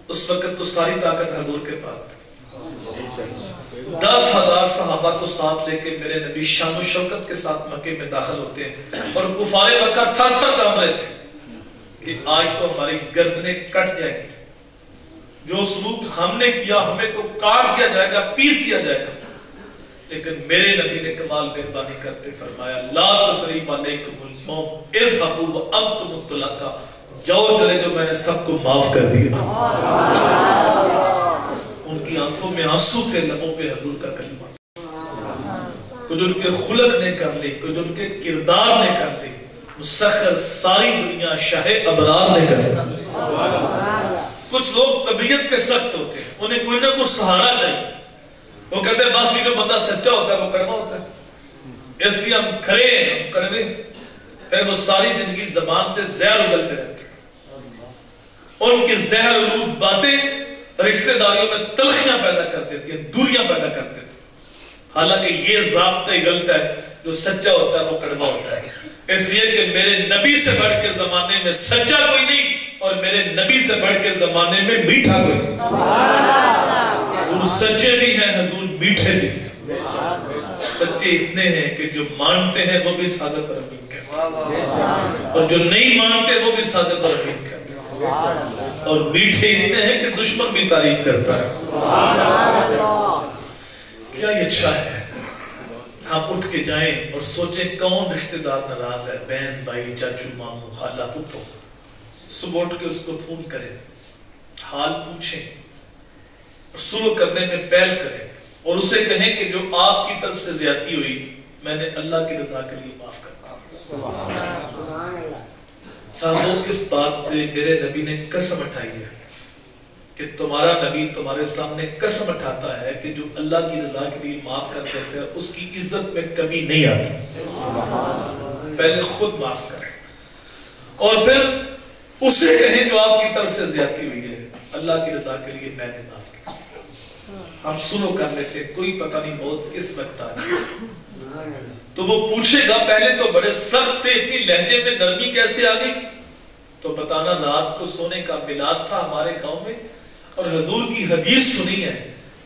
اس وقت تو ساری طاقت حضور کے پاس تھی۔ 10,000 صحابہ کو ساتھ لے کے میرے نبی شان و شوکت کے ساتھ مکے میں داخل ہوتے ہیں، اور کفار مکہ تھر تھر کانپ رہے تھے کہ آج تو ہماری گردنیں کٹ جائے گی، جو سلوک ہم نے کیا ہمیں تو کاٹ دیا جائے گا، پیس دیا جائے گا۔ لیکن میرے نبی نے کمال مہربانی کرتے فرمایا لا تثریب علیکم اليوم اذهبوا وانتم الطلقاء، جاؤ چلے جو میں نے سب کو معاف کر دیا۔ ان کی آنکھوں میں آنسو تھے، لبوں پہ حضور کا کلمہ، کچھ ان کے خلق نے کر لی، کچھ ان کے کردار نے کر لی، مسخر ساری دنیا شاہ ابرار نے کر لی۔ کچھ لوگ طبیعت کے سخت ہوتے ہیں، انہیں کوئی نہ کوئی سہارا چاہیے، وہ کہتے ہیں بس جو بندہ سچا ہوتا ہے وہ کڑوا ہوتا ہے، اس لیے ہم کھڑے ہیں، ہم کڑوے، پھر وہ ساری زندگی زبان سے زہر اگلتے رہتے ہیں۔ ان کی زہر آلود باتیں رشتہ داریوں میں تلخیاں پیدا کر دیتی ہیں، دوریاں پیدا کر دیتی ہیں۔ حالانکہ یہ ضابطہ غلط ہے، جو سچا ہوتا ہے وہ کڑوا ہوتا ہے، اس لیے کہ میرے نبی سے بڑھ کے زمانے میں سچا کوئی نہیں، اور میرے نبی سے بڑھ کے زمانے میں میٹھا کوئی نہیں۔ حضور سچے بھی ہیں، حضور میٹھے بھی ہیں۔ سچے اتنے ہیں کہ جو مانتے ہیں وہ بھی صادق اور امین کہتے ہیں، اور جو نہیں مانتے وہ بھی صادق اور امین کہتے ہیں، اور میٹھے اتنے ہیں کہ دشمن بھی تعریف کرتا ہے۔ کیا یہ اچھا ہے ہم اٹھ کے جائیں اور سوچیں کون رشتہ دار ناراض ہے، بہن، بھائی، چاچو، ماموں، خالہ، پھپھو، صبح اٹھ کے اس کو فون کریں، حال پوچھیں اور سلوک کرنے میں پہل کریں، اور اسے کہیں کہ جو آپ کی طرف سے زیادتی ہوئی میں نے اللہ کی رضا کے لیے معاف کرتا ہوں۔ ساتھوں، اس بات پہ میرے نبی نے قسم اٹھائی ہے کہ تمہارا نبی تمہارے سامنے قسم اٹھاتا ہے کہ جو اللہ کی رضا کے لیے معاف کر دیتے ہیں اس کی عزت میں کمی نہیں آتی۔ پہلے خود معاف کریں اور پھر اسے کہیں جو آپ کی طرف سے زیادتی ہوئی ہے، اللہ کی رضا کے لیے میں نے معاف کیا۔ ہم سنو کر لیتے، کوئی پتہ نہیں موت کس وقت آ جائے۔ تو وہ پوچھے گا، پہلے تو بڑے سخت تھے، اتنی لہجے میں نرمی کیسے آ گئی؟ تو بتانا رات کو سونے کا میلاد تھا ہمارے گاؤں میں، اور حضور کی حدیث سنی ہے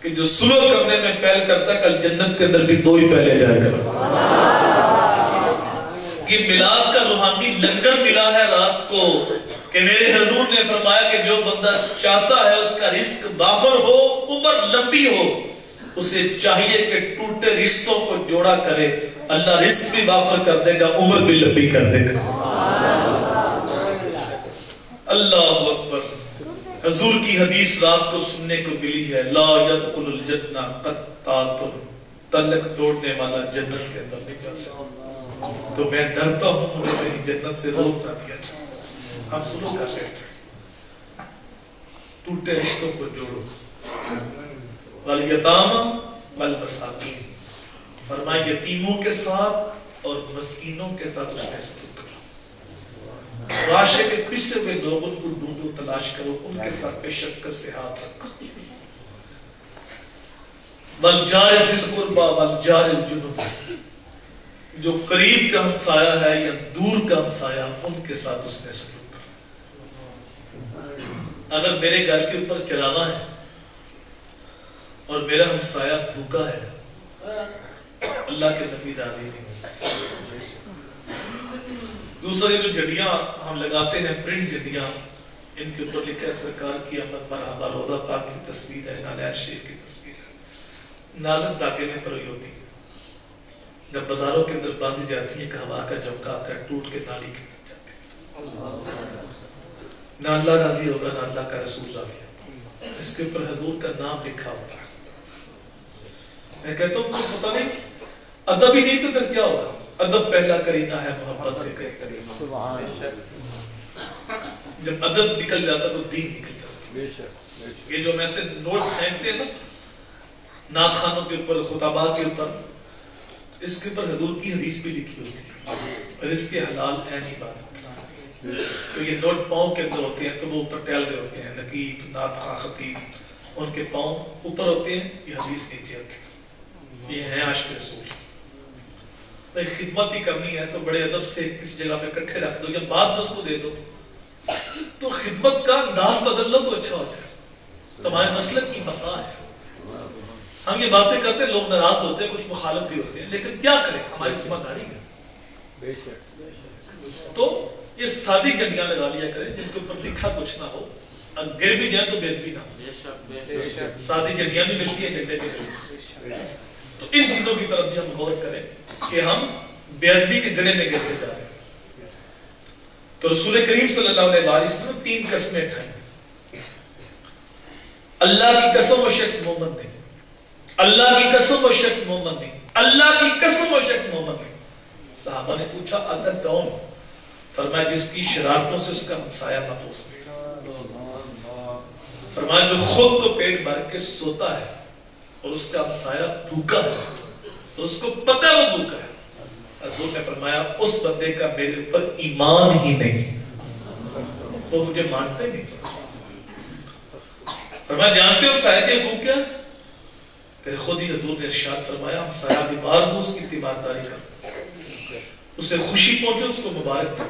کہ جو سلو کرنے میں پہل کرتا ہے کل جنت کے اندر بھی دو ہی پہلے جائے گا۔ کہ میلاد کا روحانی لنگر ملا ہے رات کو، کہ میرے حضور نے فرمایا کہ جو بندہ چاہتا ہے اس کا رزق وافر ہو، عمر لمبی ہو، اسے چاہیے کہ ٹوٹے رشتوں کو جوڑا کرے، اللہ رزق بھی وافر کر دے گا، عمر بھی لمبی کر دے گا۔ اللہ اکبر۔ حضور کی حدیث رات کو سننے کو ملی ہے، لا يدخل الجنہ قطات، تعلق توڑنے والا جنت کے اندر نہیں جا سکتا۔ تو میں ڈرتا ہوں مجھے کہیں جنت سے روک نہ دیا جائے۔ ہم سنو کر لیتے ہیں، ٹوٹے رشتوں کو جوڑو۔ والیتام والمساکین، فرمایا یتیموں کے ساتھ اور مسکینوں کے ساتھ اس نے سلوک کرو۔ راشے کے پچھے ہوئے لوگوں کو ڈھونڈو، تلاش کرو، ان کے ساتھ پہ شفقت سے ہاتھ رکھو۔ والجار ذی القربى والجار الجنب، جو قریب کا ہمسایہ ہے یا دور کا ہمسایہ، ان کے ساتھ اس نے سلوک۔ اگر میرے گھر کے اوپر چراغاں ہے اور میرا ہمسایہ بھوکا ہے، اللہ کے نبی راضی نہیں۔ دوسرے جو جڑیاں ہم لگاتے ہیں، پرنٹ جڑیاں، ان کے اوپر لکھا ہے سرکار کی آمد مرحبا، روزہ پاک کی تصویر ہے، نالے شریف کی تصویر ہے، نازک دھاگے میں پروئی ہوتی ہے، جب بازاروں کے اندر باندھی جاتی ہے کہ ہوا کا جھونکا آتا ہے، ٹوٹ کے نالی کے اندر جاتی ہے۔ نہ اللہ راضی ہوگا، نہ اللہ کا رسول راضی ہوگا۔ اس کے اوپر حضور کا نام لکھا ہوتا ہے۔ میں کہتا ہوں کچھ پتہ نہیں، ادب ہی نہیں تو پھر کیا ہوگا؟ ادب پہلا کرینہ ہے محبت کے قریب۔ جب ادب نکل جاتا تو دین نکل جاتا۔ یہ جو میں سے نوٹ پھینکتے ہیں نا نعت خانوں کے اوپر، خطبہ کے اوپر، اس کے اوپر حضور کی حدیث بھی لکھی ہوتی ہے، اور اس کے حلال عین عبادت۔ تو یہ نوٹ پاؤں کے اندر ہوتے ہیں تو وہ اوپر ٹہل رہے ہوتے ہیں، نقیب، نعت خواں، خطیب، ان کے پاؤں اوپر ہوتے ہیں، یہ حدیث نیچے ہوتی ہے۔ یہ ہے عاشق رسول۔ خدمت ہی کرنی ہے تو بڑے ادب سے کسی جگہ پہ اکٹھے رکھ دو یا بعد میں اس کو دے دو، تو خدمت کا انداز بدل لو تو اچھا ہو جائے۔ تمہارے مسلک کی بقا ہے۔ ہم یہ باتیں کرتے ہیں، لوگ ناراض ہوتے ہیں، کچھ مخالف بھی ہوتے ہیں، لیکن کیا کریں، ہماری ذمہ داری ہے۔ تو یہ سادی جھنڈیاں لگا لیا کریں جن کے اوپر لکھا کچھ نہ ہو، گر بھی جائیں تو بےدبی نہ ہو۔ سادی جھنڈیاں بھی ملتی ہیں، جھنڈے بھی ملتی ہیں۔ تو ان چیزوں کی طرف بھی ہم غور کریں کہ ہم بے ادبی کے گڑھے میں گرتے جا رہے ہیں۔ تو رسول کریم صلی اللہ علیہ وسلم نے 3 قسمیں اٹھائیں۔ اللہ کی قسم وہ شخص مومن نہیں، اللہ کی قسم وہ شخص مومن نہیں، اللہ کی قسم وہ شخص مومن نہیں۔ صحابہ نے پوچھا اگر کون؟ فرمایا جس کی شرارتوں سے اس کا ہمسایہ محفوظ نہیں۔ فرمایا جو خود کو پیٹ بھر کے سوتا ہے اور اس کا ہمسایہ بھوکا ہے تو اس کو پتہ ہے وہ بھوکا ہے، حضور نے فرمایا اس بندے کا میرے اوپر ایمان ہی نہیں، وہ مجھے مانتے نہیں۔ فرمایا جانتے ہو سایہ کے حقوق کیا؟ پھر خود ہی حضور نے ارشاد فرمایا سایہ بیمار ہو اس کی تیمارداری کرو، اسے خوشی پہنچے اس کو مبارک دو،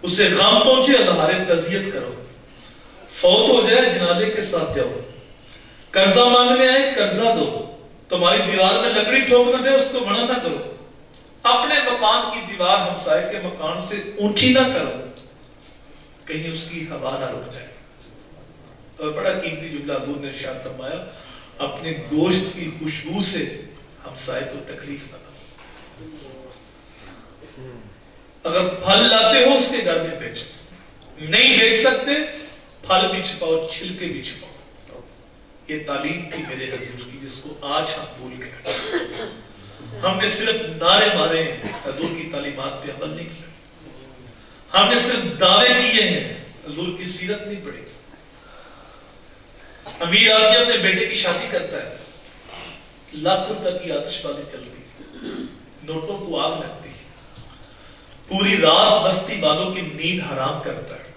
اسے غم پہنچے اظہار تعزیت کرو، فوت ہو جائے جنازے کے ساتھ جاؤ، قرضہ مانگنے آئے قرضہ دو، تمہاری دیوار میں لکڑی ٹھوکنا چاہے اس کو منع نہ کرو، اپنے مکان کی دیوار ہمسائے کے مکان سے اونچی نہ کرو کہیں اس کی ہوا نہ رک جائے۔ اور بڑا قیمتی جملہ حضور نے ارشاد فرمایا اپنے گوشت کی خوشبو سے ہمسائے کو تکلیف نہ دو، اگر پھل لاتے ہو اس کے گھر میں بیچو، نہیں بیچ سکتے پھل بھی چھپاؤ چھلکے بھی چھپاؤ۔ یہ تعلیم تھی میرے حضور کی جس کو آج ہم بھول گئے، ہم نے صرف نعرے مارے ہیں، حضور کی تعلیمات پہ عمل نہیں کیا، ہم نے صرف دعوے کیے ہیں، حضور کی سیرت نہیں پڑھی۔ امیر آدمی اپنے بیٹے کی شادی کرتا ہے، لاکھ روپے کی آتش بازی چلتی، نوٹوں کو آگ لگتی، پوری رات بستی والوں کی نیند حرام کرتا ہے،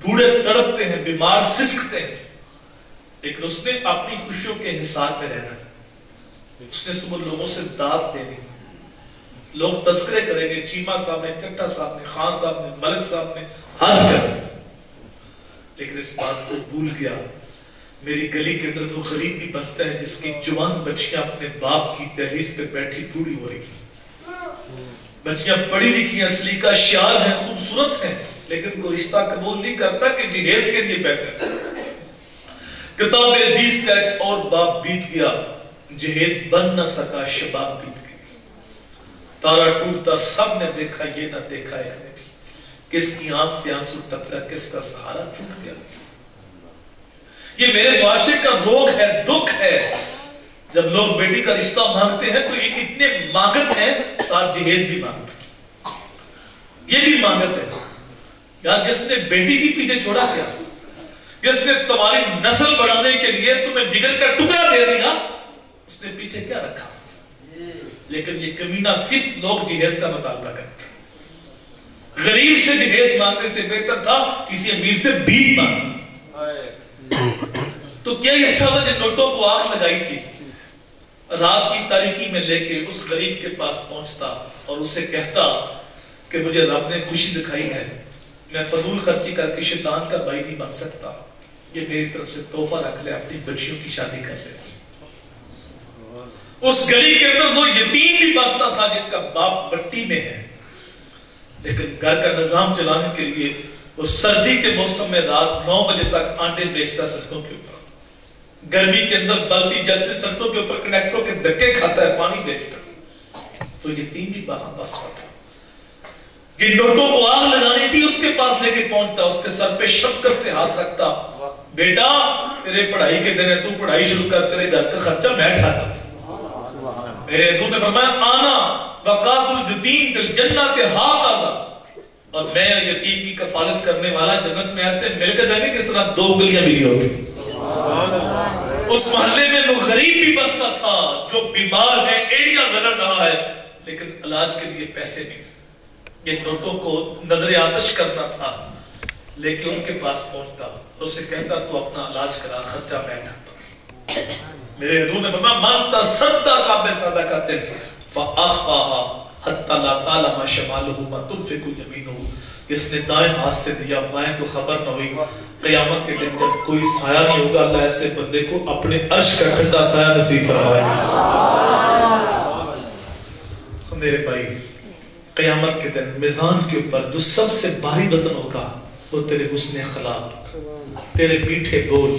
بوڑھے تڑپتے ہیں، بیمار سسکتے ہیں، لیکن اس نے اپنی خوشیوں کے حصار میں رہنا ہے۔ اس نے صبح لوگوں سے داد دینی، لوگ تذکرے کریں گے، چیمہ صاحب نے، چٹا صاحب نے، خان صاحب نے، ملک صاحب نے حد کر دی، لیکن اس بات کو بھول گیا میری گلی کے اندر وہ غریب بھی بستا ہے جس کی جوان بچیاں اپنے باپ کی دہلیز پہ بیٹھی بوڑھی ہو رہی، بچیاں پڑھی لکھی ہیں، اصلی کا شعر ہیں، خوبصورت ہیں، لیکن کوئی رشتہ قبول نہیں کرتا کہ جہیز کے لیے پیسے۔ کتاب عزیز کا ایک اور باب بیت گیا، جہیز بن نہ سکا شباب بیت گئی، تارا ٹوٹتا سب نے دیکھا یہ نہ دیکھا ایک نے بھی، کس کی آنکھ سے آنسو ٹپکا کس کا سہارا چھوٹ گیا۔ یہ میرے معاشرے کا روگ ہے، دکھ ہے، جب لوگ بیٹی کا رشتہ مانگتے ہیں تو یہ اتنے مانگت ہیں ساتھ جہیز بھی مانگتے ہیں، یہ بھی مانگت ہے۔ یار جس نے بیٹی کی پیچھے چھوڑا کیا، جس نے تمہاری نسل بڑھانے کے لیے تمہیں جگر کا ٹکڑا دے دیا، اس نے پیچھے کیا رکھا؟ لیکن یہ کمینہ صرف لوگ جہیز کا مطالبہ کرتے ہیں۔ غریب سے جہیز مانگنے سے بہتر تھا کسی امیر سے بھیک مانگنا۔ تو کیا یہ اچھا ہوتا جن نوٹوں کو آگ لگائی تھی، رات کی تاریکی میں لے کے اس غریب کے پاس پہنچتا اور اسے کہتا کہ مجھے رب نے خوشی دکھائی ہے، میں فضول خرچی کر کے شیطان کا بھائی نہیں بن سکتا، یہ میری طرف سے تحفہ رکھ لے، اپنی بچیوں کی شادی کر لے۔ اس گلی کے اندر وہ یتیم بھی بستا تھا جس کا باپ بٹی میں ہے، لیکن گھر کا نظام چلانے کے لیے وہ سردی کے موسم میں رات 9 بجے تک آنڈے بیچتا سڑکوں کے اوپر، گرمی کے اندر بلتی جلتی سڑکوں کے اوپر کنیکٹروں کے دھکے کھاتا ہے، پانی بیچتا، تو یتیم بھی وہاں بستا تھا۔ جن نوٹوں کو آگ لگانی تھی اس کے پاس لے کے پہنچتا، اس کے سر پہ شفقت سے ہاتھ رکھتا، بیٹا تیرے پڑھائی کے دن ہے، تو پڑھائی شروع کر، تیرے گھر کا خرچہ میں اٹھاتا۔ میرے حضور نے فرمایا آنا وقات الجتیم فی الجنت ہاکذا، اور میں یتیم کی کفالت کرنے والا جنت میں ایسے مل کے جائیں گے کس طرح دو گلیاں ملی ہوتی۔ اس محلے میں وہ غریب بھی بستا تھا جو بیمار ہے، ایڑیاں رگڑ رہا ہے، لیکن علاج کے لیے پیسے نہیں، یہ نوٹوں کو نظر آتش کرنا تھا، لیکن ان کے پاس پہنچتا تو اسے کہتا تو اپنا علاج کرا، خرچہ میں اٹھاتا۔ میرے حضور نے فرمایا من تصدق بصدقۃ فاخفاها حتی لا تعلم شمالہ ما تنفق یمینہ، جس نے دائیں ہاتھ سے دیا بائیں کو خبر نہ ہوئی، قیامت کے دن جب کوئی سایہ نہیں ہوگا اللہ ایسے بندے کو اپنے عرش کا ٹھنڈا سایہ نصیب فرمائے گا۔ میرے بھائی قیامت کے دن میزان کے اوپر جو سب سے بھاری وزن ہوگا وہ تیرے حسن اخلاق، تیرے میٹھے بول،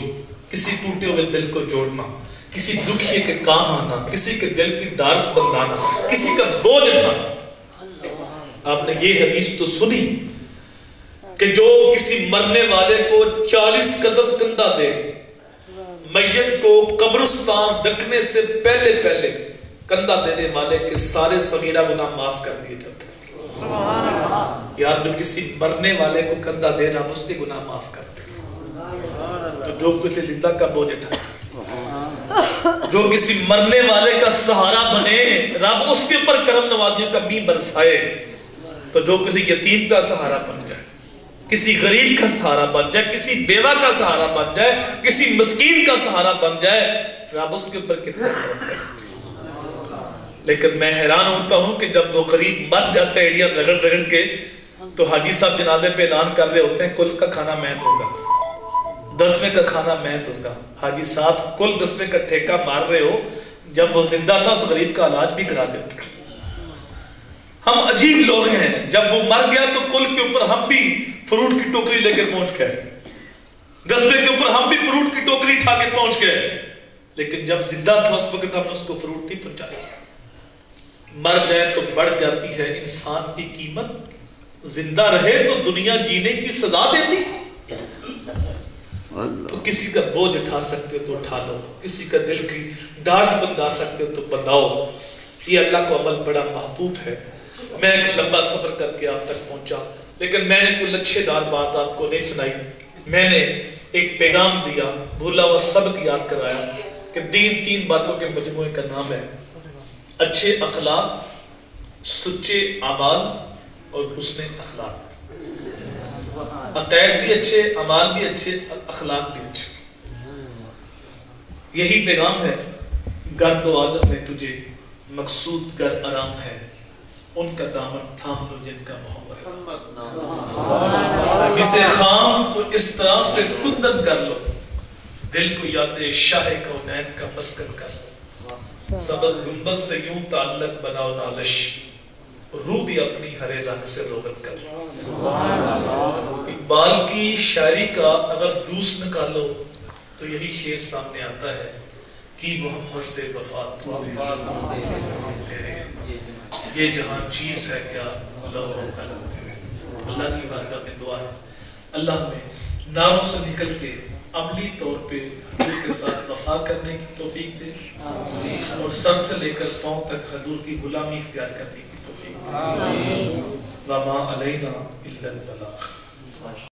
کسی ٹوٹے ہوئے دل کو جوڑنا، کسی دکھیے کے کام آنا، کسی کے دل کی ڈارس بندانا، کسی کا بوجھ اٹھانا۔ آپ نے یہ حدیث تو سنی کہ جو کسی مرنے والے کو 40 قدم کندھا دے، میت کو قبرستان ڈھکنے سے پہلے پہلے کندھا دینے والے کے سارے صغیرہ گناہ معاف کر دیے جاتے ہیں۔ یار جو کسی مرنے والے کو کندھا دے رہا اس کے گناہ معاف کرتے ہیں۔ تو جو کسی زندہ کا بوجھ اٹھائے، جو کسی مرنے والے کا سہارا بنے، رب اس کے اوپر کرم نوازیوں کا می برسائے، تو جو کسی یتیم کا سہارا بن جائے۔ کسی غریب کا سہارا بن جائے، کسی بیوہ کا سہارا بن جائے، کسی مسکین کا سہارا بن جائے، رب اس کے اوپر کتنا کرم کرے۔ لیکن میں حیران ہوتا ہوں کہ جب وہ غریب مر جاتا ہے ایڑیاں رگڑ رگڑ کے، تو حاجی صاحب جنازے پہ اعلان کر رہے ہوتے ہیں کل کا کھانا میں دوں گا، 10ویں کا کھانا میں دوں گا۔ حاجی صاحب کل 10ویں کا ٹھیکہ مار رہے ہو، جب وہ زندہ تھا اس غریب کا علاج بھی کرا دیتے۔ ہم عجیب لوگ ہیں، جب وہ مر گیا تو کل کے اوپر ہم بھی فروٹ کی ٹوکری لے کے پہنچ گئے، 10ویں کے اوپر ہم بھی فروٹ کی ٹوکری اٹھا کے پہنچ گئے، لیکن جب زندہ تھا اس وقت ہم نے اس کو فروٹ نہیں پہنچایا۔ مر جائے تو بڑھ جاتی ہے انسان کی قیمت، زندہ رہے تو دنیا جینے کی سزا دیتی۔ تو کسی کا بوجھ اٹھا سکتے ہو تو اٹھا لو، کسی کا دل کی ڈاس بندھا سکتے ہو تو بندھاؤ، یہ اللہ کو عمل بڑا محبوب ہے۔ میں ایک لمبا سفر کر کے آپ تک پہنچا، لیکن میں نے کوئی لچھے دار بات آپ کو نہیں سنائی، میں نے ایک پیغام دیا، بھولا ہوا سبق یاد کرایا کہ دین 3 باتوں کے مجموعے کا نام ہے: اچھے اخلاق، سچے اعمال اور حسن اخلاق۔ عقائد بھی اچھے، اعمال بھی اچھے، اخلاق بھی اچھے۔ یہی پیغام ہے۔ گرد و عالم میں تجھے مقصود گر آرام ہے، ان کا دامن تھام لو جن کا محبت۔ اسے خام تو اس طرح سے کندن کر لو، دل کو یاد شاہ کونین کا مسکن کر لو۔ سبق گنبد سے یوں تعلق بناؤ نازش، روح بھی اپنی ہرے رنگ سے روغن کر لو۔ اقبال کی شاعری کا اگر جوس نکالو تو یہی شعر سامنے آتا ہے کہ محمد سے وفا تیرے، یہ جہاں چیز ہے کیا اللہ کی بارگاہ میں دعا ہے اللہ میں ناموں سے نکل کے عملی طور پہ حضور کے ساتھ وفا کرنے کی توفیق دے، اور سر سے لے کر پاؤں تک حضور کی غلامی اختیار کرنے کی توفیق دے۔ وما علینا الا البلاغ۔